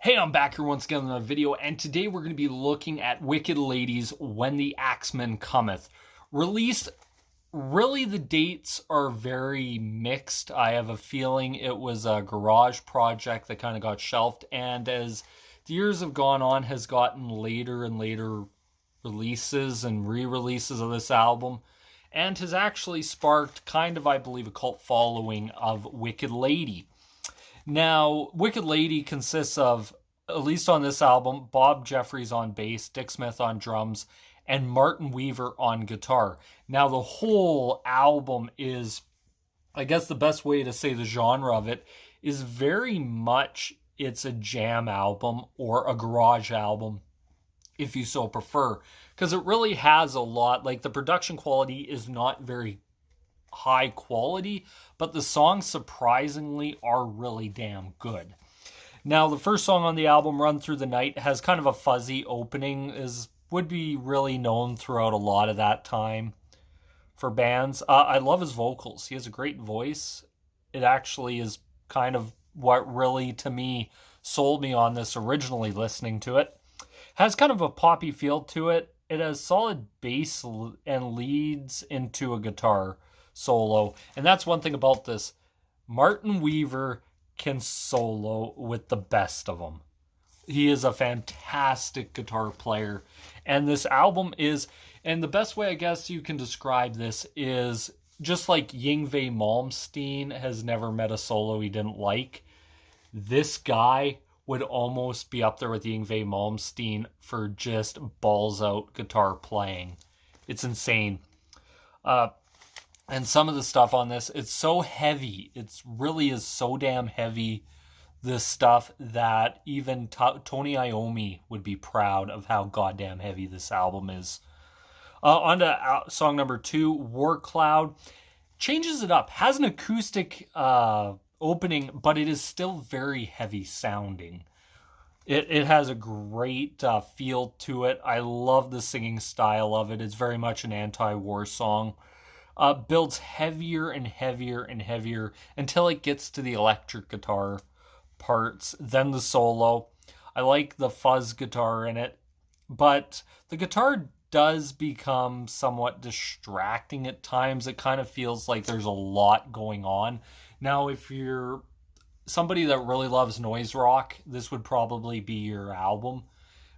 Hey, I'm back here once again in a video, and today we're going to be looking at Wicked Ladies When the Axeman Cometh. Released, really the dates are very mixed. I have a feeling it was a garage project that kind of got shelved, and as the years have gone on, has gotten later and later releases and re-releases of this album, and has actually sparked kind of, I believe, a cult following of Wicked Lady. Now, Wicked Lady consists of, at least on this album, Bob Jefferies on bass, Dick Smith on drums, and Martin Weaver on guitar. Now, the whole album is, I guess the best way to say the genre of it, is very much it's a jam album or a garage album, if you so prefer. Because it really has a lot, like the production quality is not very high quality, but the songs surprisingly are really damn good. Now, the first song on the album, Run Through the Night, has kind of a fuzzy opening, would be really known throughout a lot of that time for bands. I love his vocals. He has a great voice. It actually is kind of what really, to me, sold me on this originally listening to it. Has kind of a poppy feel to it. It has solid bass and leads into a guitar solo, and that's one thing about this. Martin Weaver can solo with the best of them. He is a fantastic guitar player, and this album is, and the best way I guess you can describe this is just like Yngwie Malmsteen has never met a solo he didn't like. This guy would almost be up there with Yngwie Malmsteen for just balls out guitar playing. It's insane. And some of the stuff on this, it's so heavy. It really is so damn heavy, this stuff, that even Tony Iommi would be proud of how goddamn heavy this album is. On to song number 2, War Cloud. Changes it up. Has an acoustic opening, but it is still very heavy sounding. It has a great feel to it. I love the singing style of it. It's very much an anti-war song. Builds heavier and heavier and heavier until it gets to the electric guitar parts, then the solo. I like the fuzz guitar in it, but the guitar does become somewhat distracting at times. It kind of feels like there's a lot going on. Now, if you're somebody that really loves noise rock, this would probably be your album.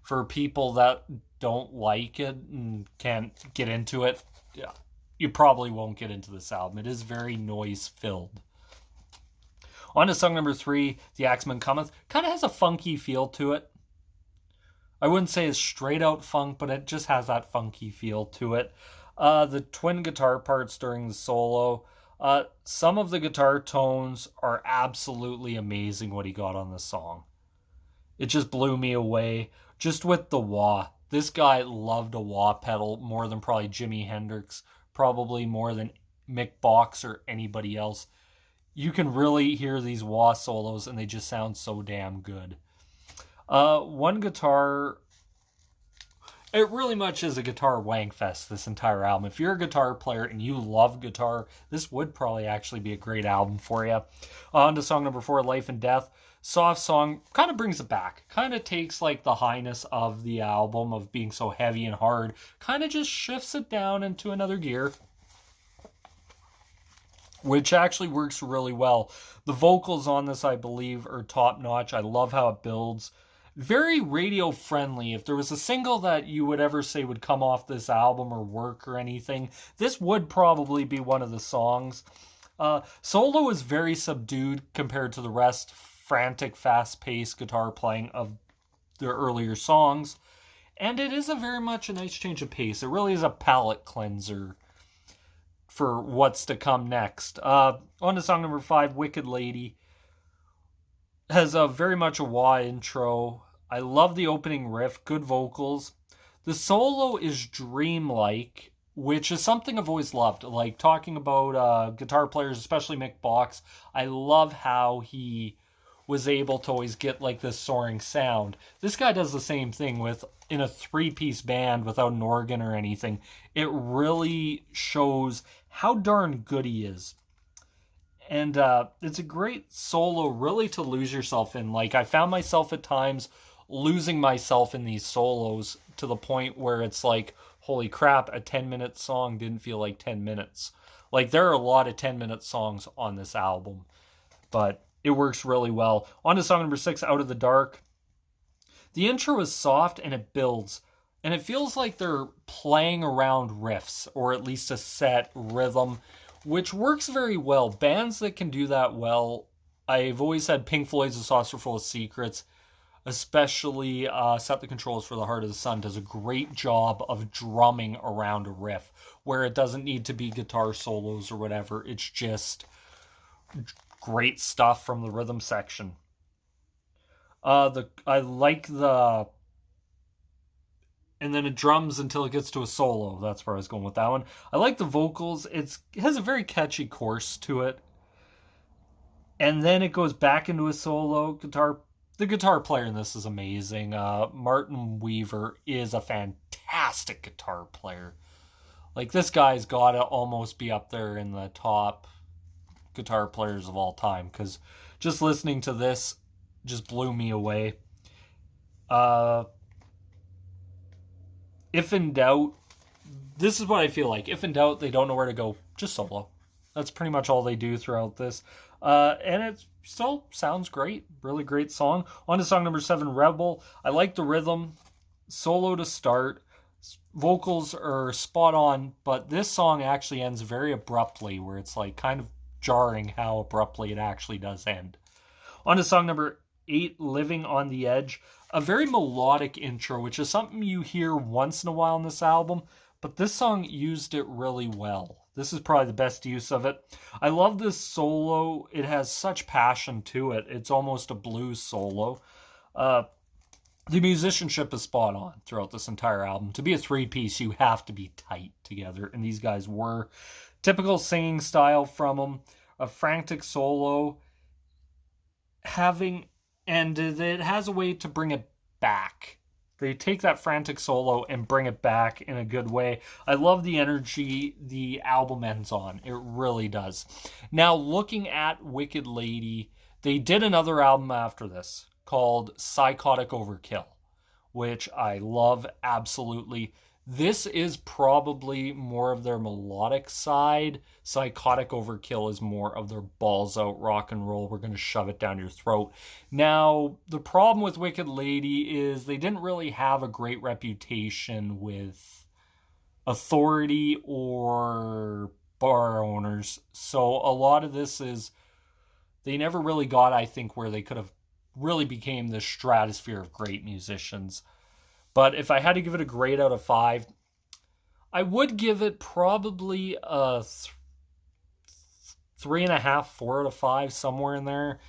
For people that don't like it and can't get into it, yeah, you probably won't get into this album. It is very noise-filled. On to song number 3, The Axeman Cometh. Kind of has a funky feel to it. I wouldn't say it's straight-out funk, but it just has that funky feel to it. The twin guitar parts during the solo. Some of the guitar tones are absolutely amazing what he got on this song. It just blew me away. Just with the wah. This guy loved a wah pedal more than probably Jimi Hendrix. Probably more than Mick Box or anybody else. You can really hear these wah solos and they just sound so damn good. One guitar, it really much is a guitar wankfest, this entire album. If you're a guitar player and you love guitar, this would probably actually be a great album for you. On to song number 4, Life and Death. Soft song, kind of brings it back. Kind of takes like the highness of the album of being so heavy and hard, kind of just shifts it down into another gear, which actually works really well. The vocals on this, I believe, are top notch. I love how it builds. Very radio friendly. If there was a single that you would ever say would come off this album or work or anything, this would probably be one of the songs. Solo is very subdued compared to the rest. Frantic, fast-paced guitar playing of their earlier songs, and it is very much a nice change of pace. It really is a palate cleanser for what's to come next. On to song number 5, Wicked Lady. Has very much a wah intro. I love the opening riff, good vocals. The solo is dreamlike, which is something I've always loved. Like talking about guitar players, especially Mick Box. I love how he was able to always get like this soaring sound. This guy does the same thing in a 3-piece band without an organ or anything. It really shows how darn good he is. And it's a great solo, really, to lose yourself in. Like, I found myself at times losing myself in these solos to the point where it's like, holy crap, a 10-minute song didn't feel like 10 minutes. Like, there are a lot of 10-minute songs on this album, but it works really well. On to song number 6, Out of the Dark. The intro is soft and it builds, and it feels like they're playing around riffs, or at least a set rhythm, which works very well. Bands that can do that well, I've always said Pink Floyd's A Saucer Full of Secrets, especially Set the Controls for the Heart of the Sun, does a great job of drumming around a riff, where it doesn't need to be guitar solos or whatever. It's just great stuff from the rhythm section. I like the, and then it drums until it gets to a solo. That's where I was going with that one. I like the vocals. It has a very catchy chorus to it, and then it goes back into a solo guitar. The guitar player in this is amazing. Martin Weaver is a fantastic guitar player. Like, this guy's got to almost be up there in the top guitar players of all time, because just listening to this just blew me away. If in doubt, this is what I feel like. If in doubt, they don't know where to go, just solo. That's pretty much all they do throughout this. And it still sounds great. Really great song. On to song number 7, Rebel. I like the rhythm. Solo to start. Vocals are spot on, but this song actually ends very abruptly, where it's like kind of jarring how abruptly it actually does end. On to song number 8, Living on the Edge. A very melodic intro, which is something you hear once in a while on this album, but this song used it really well. This is probably the best use of it. I love this solo. It has such passion to it. It's almost a blues solo. The musicianship is spot on throughout this entire album. To be a 3-piece, you have to be tight together, and these guys were. Typical singing style from them. A frantic solo. And it has a way to bring it back. They take that frantic solo and bring it back in a good way. I love the energy the album ends on. It really does. Now, looking at Wicked Lady, they did another album after this called Psychotic Overkill, which I love absolutely. This is probably more of their melodic side. Psychotic Overkill is more of their balls out rock and roll. We're going to shove it down your throat. Now, the problem with Wicked Lady is they didn't really have a great reputation with authority or bar owners. So a lot of this is, they never really got, I think, where they could have really became the stratosphere of great musicians. But if I had to give it a grade out of 5, I would give it probably a 3.5, 4 out of 5, somewhere in there.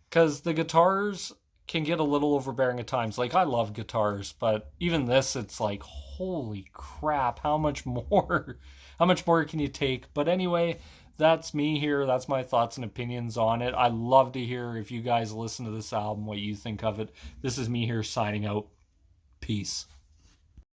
Because the guitars can get a little overbearing at times. Like, I love guitars, but even this, it's like, holy crap, how much more? How much more can you take? But anyway, that's me here. That's my thoughts and opinions on it. I love to hear, if you guys listen to this album, what you think of it. This is me here signing out. Peace.